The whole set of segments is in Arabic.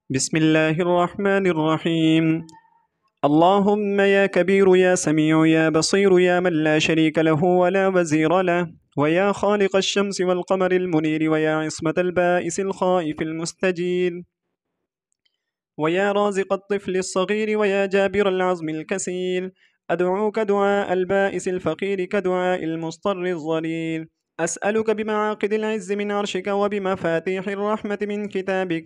بسم الله الرحمن الرحيم. اللهم يا كبير يا سميع يا بصير يا من لا شريك له ولا وزير له، ويا خالق الشمس والقمر المنير، ويا عصمة البائس الخائف المستجير، ويا رازق الطفل الصغير، ويا جابر العظم الكسير، أدعوك دعاء البائس الفقير كدعاء المضطر الظليل. أسألك بمعاقد العز من عرشك وبمفاتيح الرحمة من كتابك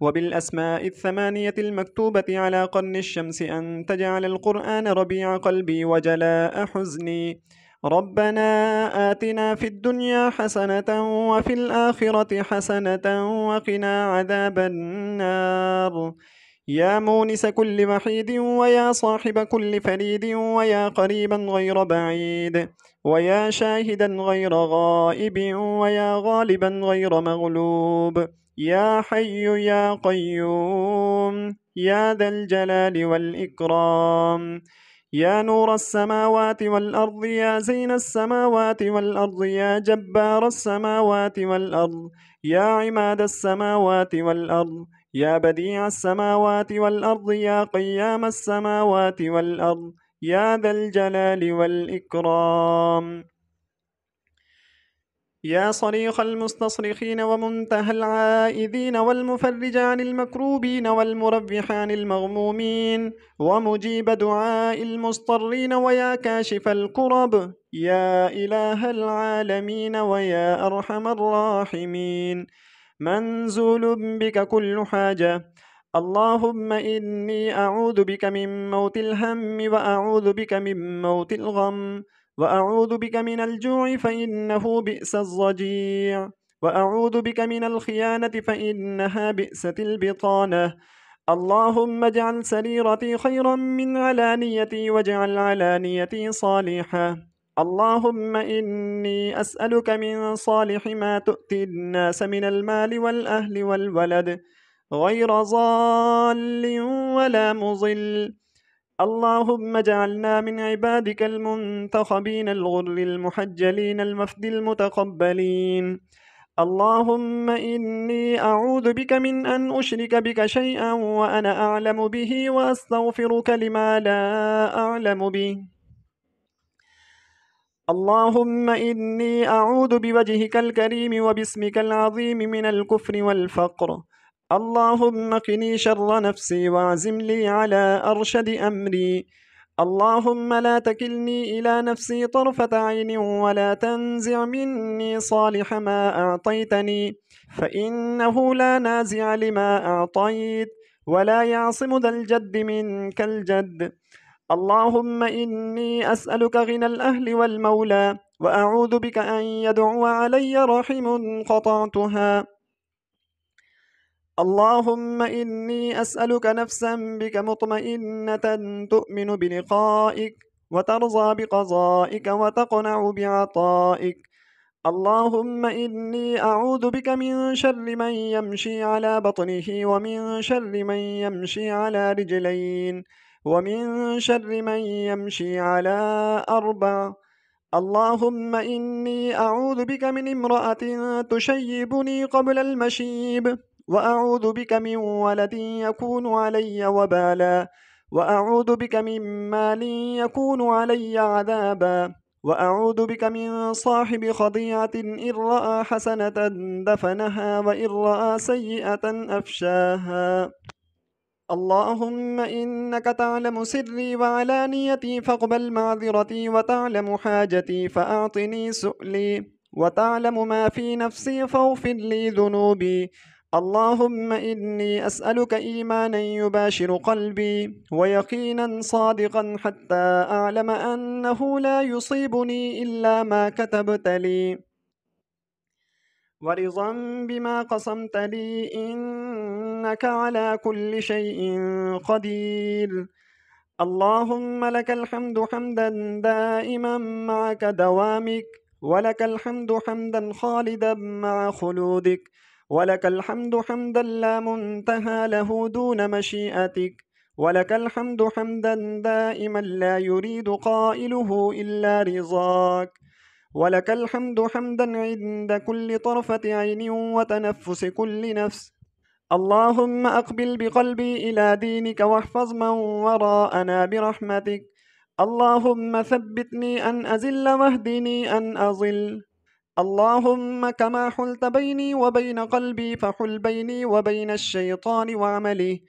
وبالأسماء الثمانية المكتوبة على قرن الشمس أن تجعل القرآن ربيع قلبي وجلاء حزني. ربنا آتنا في الدنيا حسنة وفي الآخرة حسنة وقنا عذاب النار. يا مونس كل وحيد، ويا صاحب كل فريد، ويا قريبا غير بعيد، ويا شاهدا غير غائب، ويا غالبا غير مغلوب، يا حي يا قيوم، يا ذا الجلال والإكرام. يا نور السماوات والأرض، يا زين السماوات والأرض، يا جبار السماوات والأرض، يا عماد السماوات والأرض، يا بديع السماوات والأرض، يا قيام السماوات والأرض، يا ذا الجلال والإكرام. يا صريخ المستصرخين ومنتهى العائذين، والمفرج عن المكروبين، والمربح عن المغمومين، ومجيب دعاء المضطرين، ويا كاشف الكرب، يا إله العالمين، ويا أرحم الراحمين. منزول بك كل حاجة. اللهم إني أعوذ بك من موت الهم، وأعوذ بك من موت الغم، وأعوذ بك من الجوع فإنه بئس الضجيع، وأعوذ بك من الخيانة فإنها بئست البطانة. اللهم اجعل سريرتي خيرا من علانيتي، واجعل علانيتي صالحة. اللهم إني أسألك من صالح ما تؤتي الناس من المال والأهل والولد، غير ضال ولا مضل. اللهم اجعلنا من عبادك المنتخبين الغر المحجلين المفدي المتقبلين. اللهم إني أعوذ بك من أن أشرك بك شيئا وأنا أعلم به، وأستغفرك لما لا أعلم به. اللهم إني أعوذ بوجهك الكريم وباسمك العظيم من الكفر والفقر. اللهم قني شر نفسي واعزم لي على أرشد أمري. اللهم لا تكلني إلى نفسي طرفة عين، ولا تنزع مني صالح ما أعطيتني، فإنه لا نازع لما أعطيت، ولا يعصم ذا الجد منك الجد. اللهم إني أسألك غنى الأهل والمولى، وأعوذ بك أن يدعو علي رحم قطعتها. اللهم إني أسألك نفسا بك مطمئنة تؤمن بلقائك، وترضى بقضائك، وتقنع بعطائك. اللهم إني أعوذ بك من شر من يمشي على بطنه، ومن شر من يمشي على رجلين، ومن شر من يمشي على أربع. اللهم إني أعوذ بك من امرأة تشيبني قبل المشيب، وأعوذ بك من ولد يكون علي وبالا، وأعوذ بك من مال يكون علي عذابا، وأعوذ بك من صاحب خضيعة إن رأى حسنة دفنها، وإن رأى سيئة أفشاها. اللهم إنك تعلم سري وعلانيتي فاقبل معذرتي، وتعلم حاجتي فأعطني سؤلي، وتعلم ما في نفسي فاغفر لي ذنوبي. اللهم إني أسألك إيمانا يباشر قلبي، ويقينا صادقا حتى أعلم أنه لا يصيبني إلا ما كتبت لي، ورضا بما قسمت لي، إنك على كل شيء قدير. اللهم لك الحمد حمدا دائما مع دوامك، ولك الحمد حمدا خالدا مع خلودك، ولك الحمد حمدا لا منتهى له دون مشيئتك، ولك الحمد حمدا دائما لا يريد قائله إلا رضاك، ولك الحمد حمدا عند كل طرفة عين وتنفس كل نفس. اللهم أقبل بقلبي إلى دينك واحفظ من وراءنا برحمتك. اللهم ثبتني أن أزل واهدني أن أضل. اللهم كما حلت بيني وبين قلبي فحل بيني وبين الشيطان وعمله.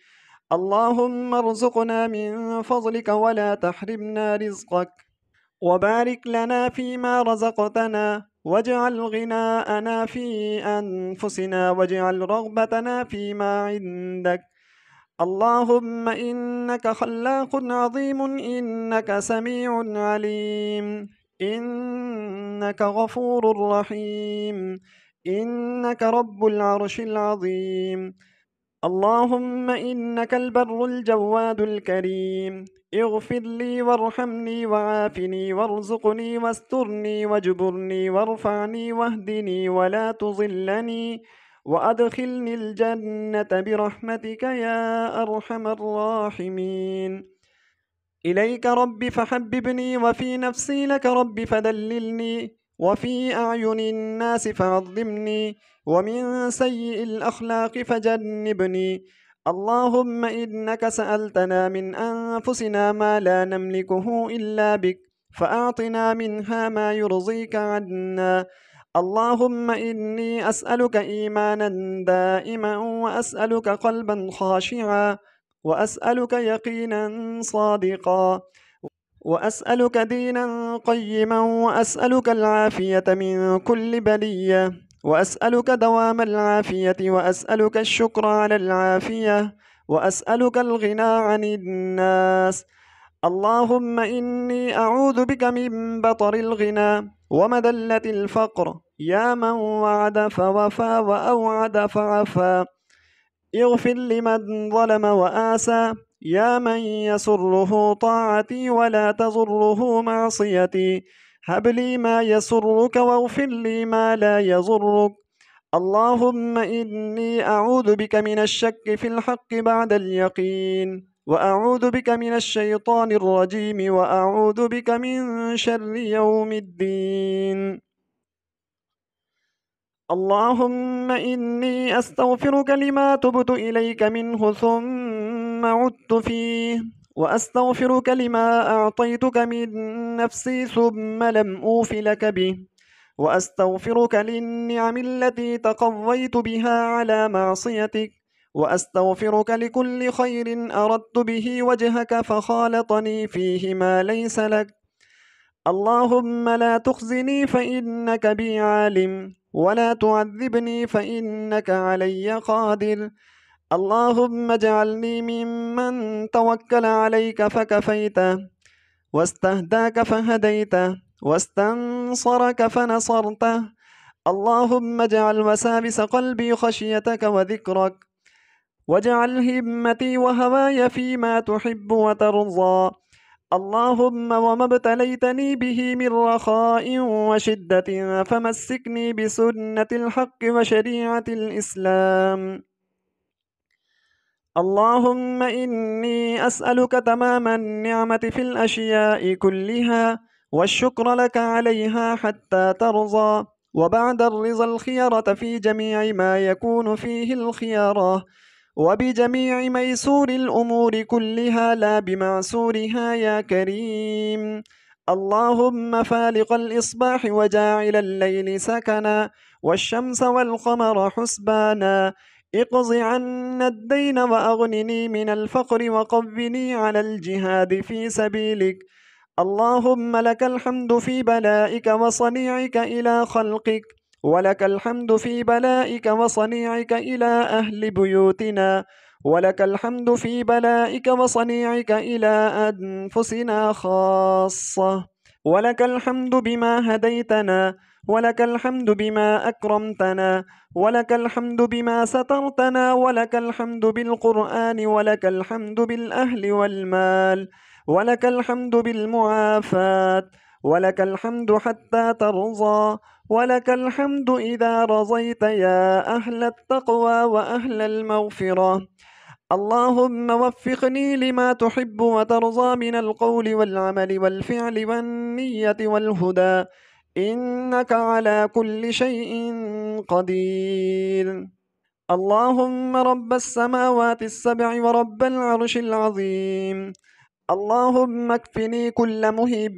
اللهم ارزقنا من فضلك ولا تحرمنا رزقك، وبارك لنا فيما رزقتنا، واجعل غناءنا في أنفسنا، واجعل رغبتنا فيما عندك. اللهم إنك خلاق عظيم، إنك سميع عليم، إنك غفور رحيم، إنك رب العرش العظيم. اللهم إنك البر الجواد الكريم، اغفر لي وارحمني وعافني وارزقني واسترني واجبرني وارفعني واهدني ولا تضلني، وأدخلني الجنة برحمتك يا أرحم الراحمين. إليك رب فحببني، وفي نفسي لك رب فدللني، وفي أعين الناس فعظمني، ومن سيء الأخلاق فجنبني. اللهم إنك سألتنا من أنفسنا ما لا نملكه إلا بك، فأعطنا منها ما يرضيك عنا. اللهم إني أسألك إيمانا دائما، وأسألك قلبا خاشعا، وأسألك يقينا صادقا، وأسألك دينا قيما، وأسألك العافية من كل بلية، وأسألك دوام العافية، وأسألك الشكر على العافية، وأسألك الغنى عن الناس. اللهم إني أعوذ بك من بطر الغنى ومدلة الفقر، يا من وعد فوفى وأوعد فعفى. اغفر لمن ظلم وآسى، يا من يسره طاعتي ولا تضره معصيتي. هب لي ما يسرك واغفر لي ما لا يضرك. اللهم إني أعوذ بك من الشك في الحق بعد اليقين، وأعوذ بك من الشيطان الرجيم، وأعوذ بك من شر يوم الدين. اللهم إني أستغفرك لما تبت إليك منه ثم عدت فيه، وأستغفرك لما أعطيتك من نفسي ثم لم أوف لك به، وأستغفرك للنعم التي تقويت بها على معصيتك، وأستغفرك لكل خير أردت به وجهك فخالطني فيه ما ليس لك. اللهم لا تخزني فإنك بي عالم، ولا تعذبني فإنك علي قادر. اللهم اجعلني ممن توكل عليك فكفيته، واستهداك فهديته، واستنصرك فنصرته. اللهم اجعل وساوس قلبي خشيتك وذكرك، واجعل همتي وهواي فيما تحب وترضى. اللهم وما ابتليتني به من رخاء وشدة فمسكني بسنة الحق وشريعة الإسلام. اللهم إني أسألك تمام النعمة في الأشياء كلها، والشكر لك عليها حتى ترضى، وبعد الرضا الخيرة في جميع ما يكون فيه الخيرة، وبجميع ميسور الأمور كلها لا بمعسورها يا كريم. اللهم فالق الإصباح وجاعل الليل سكنا، والشمس والقمر حسبانا، اقض عنا الدين وأغنني من الفقر، وقوني على الجهاد في سبيلك. اللهم لك الحمد في بلائك وصنيعك إلى خلقك، ولك الحمد في بلائك وصنيعك إلى أهل بيوتنا، ولك الحمد في بلائك وصنيعك إلى أنفسنا خاصة، ولك الحمد بما هديتنا، ولك الحمد بما أكرمتنا، ولك الحمد بما سترتنا، ولك الحمد بالقرآن، ولك الحمد بالأهل والمال، ولك الحمد بالمعافاة، ولك الحمد حتى ترضى، ولك الحمد إذا رضيت يا أهل التقوى وأهل المغفرة. اللهم وفقني لما تحب وترضى من القول والعمل والفعل والنية والهدى، إنك على كل شيء قدير. اللهم رب السماوات السبع ورب العرش العظيم، اللهم اكفني كل مهم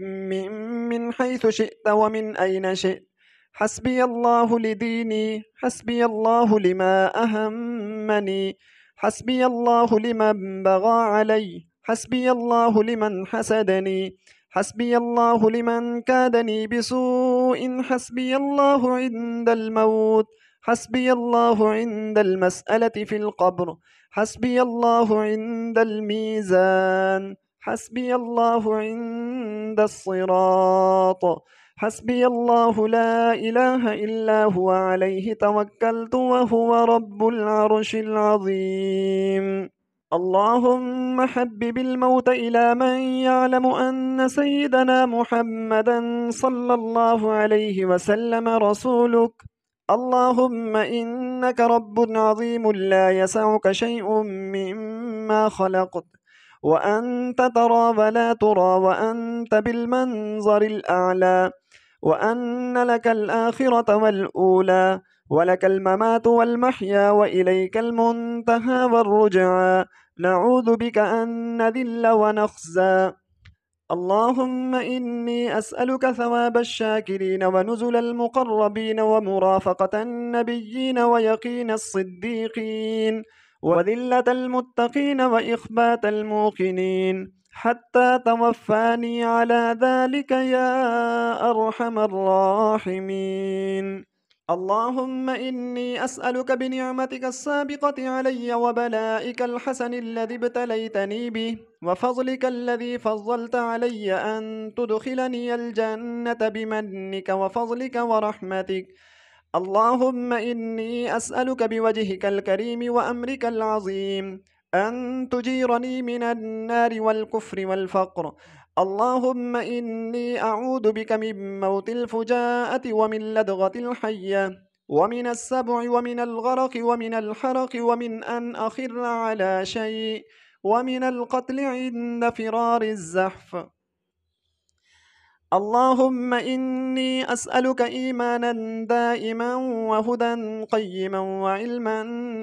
من حيث شئت ومن أين شئت. حسبي الله لديني، حسبي الله لما أهمني، حسبي الله لمن بغى علي، حسبي الله لمن حسدني، حسبي الله لمن كادني بسوء، حسبي الله عند الموت، حسبي الله عند المسألة في القبر، حسبي الله عند الميزان، حسبي الله عند الصراط، حسبي الله لا إله إلا هو عليه توكلت وهو رب العرش العظيم. اللهم حبب الموت إلى من يعلم أن سيدنا محمدا صلى الله عليه وسلم رسولك. اللهم إنك رب عظيم لا يسعك شيء مما خلقت، وأنت ترى ولا ترى، وأنت بالمنظر الأعلى، وأن لك الآخرة والأولى، ولك الممات والمحيا، وإليك المنتهى والرجعى. نعوذ بك أن نذل ونخزى. اللهم إني أسألك ثواب الشاكرين، ونزل المقربين، ومرافقة النبيين، ويقين الصديقين، وذلة المتقين، وإخبات الموقنين، حتى توفاني على ذلك يا أرحم الراحمين. اللهم إني أسألك بنعمتك السابقة علي، وبلائك الحسن الذي ابتليتني به، وفضلك الذي فضلت علي، أن تدخلني الجنة بمنك وفضلك ورحمتك. اللهم إني أسألك بوجهك الكريم وأمرك العظيم أن تجيرني من النار والكفر والفقر. اللهم إني أعوذ بك من موت الفجاءة، ومن لدغة الحية، ومن السبع، ومن الغرق، ومن الحرق، ومن أن أخر على شيء، ومن القتل عند فرار الزحف. اللهم إني أسألك إيمانا دائما، وهدى قيما، وعلما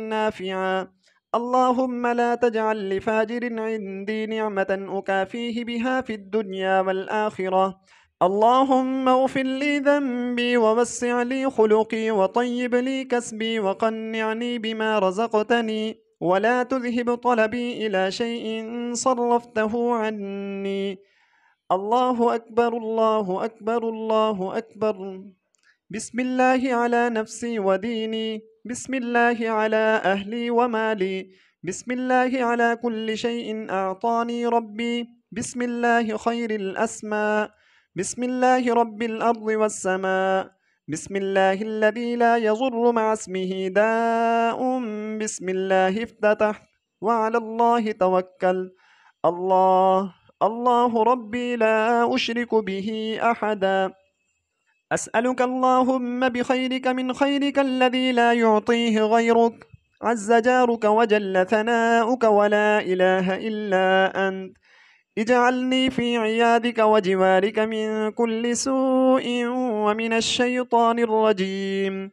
نافعا. اللهم لا تجعل لفاجر عندي نعمة أكافيه بها في الدنيا والآخرة. اللهم اغفر لي ذنبي، ووسع لي خلقي، وطيب لي كسبي، وقنعني بما رزقتني، ولا تذهب طلبي إلى شيء صرفته عني. الله أكبر، الله أكبر، الله أكبر. بسم الله على نفسي وديني، بسم الله على أهلي ومالي، بسم الله على كل شيء أعطاني ربي، بسم الله خير الأسماء، بسم الله رب الأرض والسماء، بسم الله الذي لا يضر مع اسمه داء، بسم الله افتتحت، وعلى الله توكلت. الله الله ربي لا أشرك به أحدا. أسألك اللهم بخيرك من خيرك الذي لا يعطيه غيرك، عز جارك وجل ثناؤك ولا إله إلا أنت. اجعلني في عيادك وجوارك من كل سوء، ومن الشيطان الرجيم.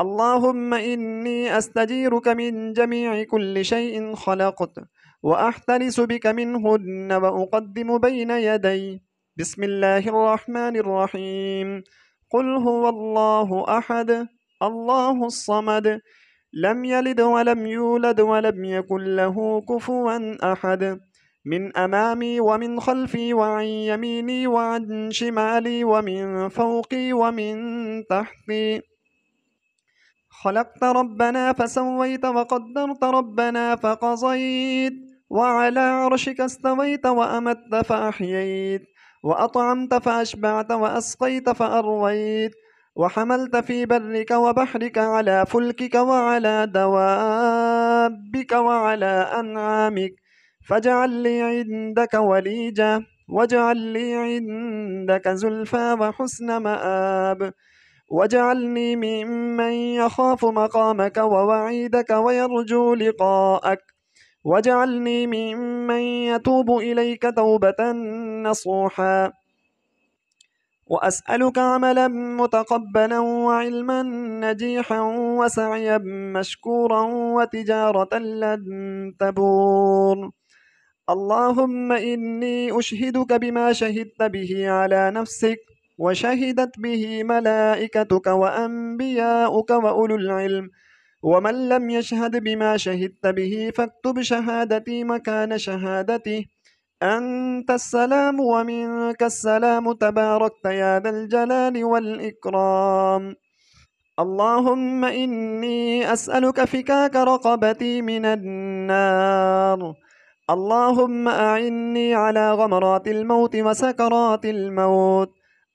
اللهم إني أستجيرك من جميع كل شيء خلقت، وأحترس بك منهن، وأقدم بين يدي. بسم الله الرحمن الرحيم. قل هو الله أحد، الله الصمد، لم يلد ولم يولد، ولم يكن له كفوا أحد. من أمامي ومن خلفي، وعن يميني وعن شمالي، ومن فوقي ومن تحتي. خلقت ربنا فسويت، وقدرت ربنا فقضيت، وعلى عرشك استويت، وأمت فأحييت، وأطعمت فأشبعت، وأسقيت فأرويت، وحملت في برك وبحرك، على فلكك وعلى دوابك وعلى أنعامك، فاجعل لي عندك وليجة، واجعل لي عندك زلفى وحسن مآب، واجعلني ممن يخاف مقامك ووعيدك ويرجو لقاءك، واجعلني ممن يتوب إليك توبة نصوحا. وأسألك عملا متقبلا وعلما نجيحا وسعيا مشكورا وتجارة لن تبور. اللهم إني أشهدك بما شهدت به على نفسك وشهدت به ملائكتك وأنبياؤك وأولو العلم، ومن لم يشهد بما شهدت به فاكتب شهادتي مكان شهادته. أنت السلام ومنك السلام، تباركت يا ذا الجلال والإكرام. اللهم إني أسألك فكاك رقبتي من النار. اللهم أعني على غمرات الموت وسكرات الموت.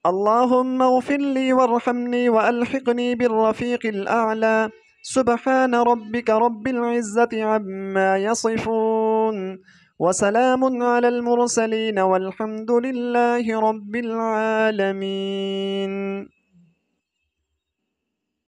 اللهم اغفر لي وارحمني وألحقني بالرفيق الأعلى. سبحان ربك رب العزة عما يصفون، وسلام على المرسلين، والحمد لله رب العالمين.